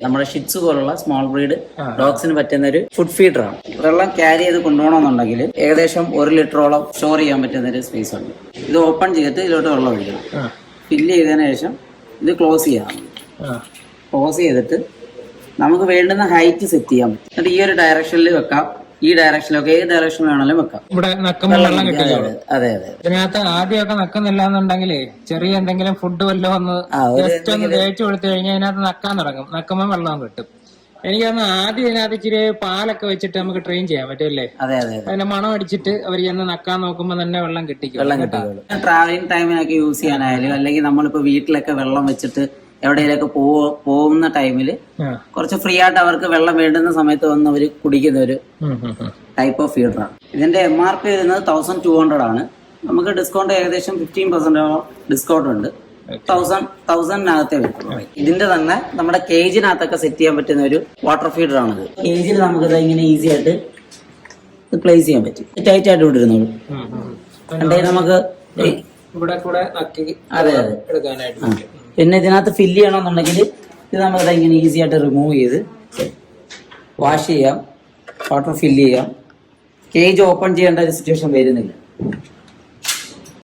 നമ്മുടെ ഷിറ്റ്സ് പോലുള്ള small breed ഡോഗ്സിന് പറ്റുന്ന ഒരു ഫുഡ് ഫീഡർ ആണ്. വെള്ളം ക്യാരി ചെയ്ത് കൊണ്ടുപോകണമെന്നുണ്ടെങ്കിൽ ഏകദേശം 1 ലിറ്ററോളം സ്റ്റോർ ചെയ്യാൻ പറ്റുന്ന ഒരു സ്പേസ് ഉണ്ട്. ഇത് ഓപ്പൺ ചെയ്തിട്ട് ഇതിലോട്ട് വെള്ളം ഒഴിക്കണം. ഫില്ല് ചെയ്തതിനു ശേഷം ഇത് ക്ലോസ് ചെയ്യണം. ക്ലോസ് ചെയ്തിട്ട് നമുക്ക് വേണ്ടുന്ന ഹൈറ്റ് സെറ്റ് ചെയ്യാൻ പറ്റും. എന്നിട്ട് ഈ ഒരു ഡയറക്ഷനിൽ വെക്കാം, ഈ ഡയറക്ഷനിലൊക്കെ ഏത് ഡയറക്ഷനിൽ വേണമെങ്കിലും വെക്കാം. ഇവിടെ നക്കുമ്പോൾ വെള്ളം കിട്ടില്ല. അതെ അതെ. ഇതിനകത്ത് ആദ്യമൊക്കെ നക്കുന്നില്ല എന്നുണ്ടെങ്കിലേ ചെറിയ എന്തെങ്കിലും ഫുഡ് വല്ലതും ഒന്ന് ജസ്റ്റ് ഒന്ന് തേച്ച് കൊടുത്തു കഴിഞ്ഞാൽ അതിനകത്ത് നക്കാൻ തുടങ്ങും. നക്കുമ്പോൾ വെള്ളം കിട്ടും. എനിക്കൊന്ന് ആദ്യം ഇതിനകത്ത് ഇച്ചിരി പാലൊക്കെ വെച്ചിട്ട് നമുക്ക് ട്രെയിൻ ചെയ്യാൻ പറ്റുമല്ലേ? അതെ അതെ. അതിന്റെ മണം അടിച്ചിട്ട് അവർ ചെന്ന് നക്കാൻ നോക്കുമ്പോ തന്നെ വെള്ളം കിട്ടിക്കും. വെള്ളം കിട്ടിക്കോളും. ട്രാവലിംഗ് ടൈമിനൊക്കെ യൂസ് ചെയ്യാനായാലും അല്ലെങ്കിൽ നമ്മളിപ്പോ വീട്ടിലൊക്കെ വെള്ളം വെച്ചിട്ട് എവിടെയൊക്കെ പോകുന്ന ടൈമില് കുറച്ച് ഫ്രീ ആയിട്ട് അവർക്ക് വെള്ളം വേണ്ടുന്ന സമയത്ത് വന്ന് അവർ കുടിക്കുന്ന ഒരു ടൈപ്പ് ഓഫ് ഫീഡറാണ്. ഇതിന്റെ MRP വരുന്നത് 1200 ആണ്. നമുക്ക് ഡിസ്കൗണ്ട് ഏകദേശം 15% ഡിസ്കൗണ്ട് ഉണ്ട്. 1000-നകത്തേ വരും. ഇതിന്റെ തന്നെ നമ്മുടെ കേജിനകത്തൊക്കെ സെറ്റ് ചെയ്യാൻ പറ്റുന്ന ഒരു വാട്ടർ ഫീഡർ ആണിത്. കേജിൽ നമുക്കിത് ഇങ്ങനെ ഈസി ആയിട്ട് പ്ലേസ് ചെയ്യാൻ പറ്റും. ടൈറ്റ് ആയിട്ട് വിട്ടിരുന്നോളൂ. നമുക്ക് അതെ അതെ. പിന്നെ ഇതിനകത്ത് ഫില്ല് ചെയ്യണമെന്നുണ്ടെങ്കിൽ ഇത് നമുക്കത് ഇങ്ങനെ ഈസി ആയിട്ട് റിമൂവ് ചെയ്ത് വാഷ് ചെയ്യാം, വാട്ടർ ഫില്ല് ചെയ്യാം. കേജ് ഓപ്പൺ ചെയ്യേണ്ട ഒരു സിറ്റുവേഷൻ വരുന്നില്ല.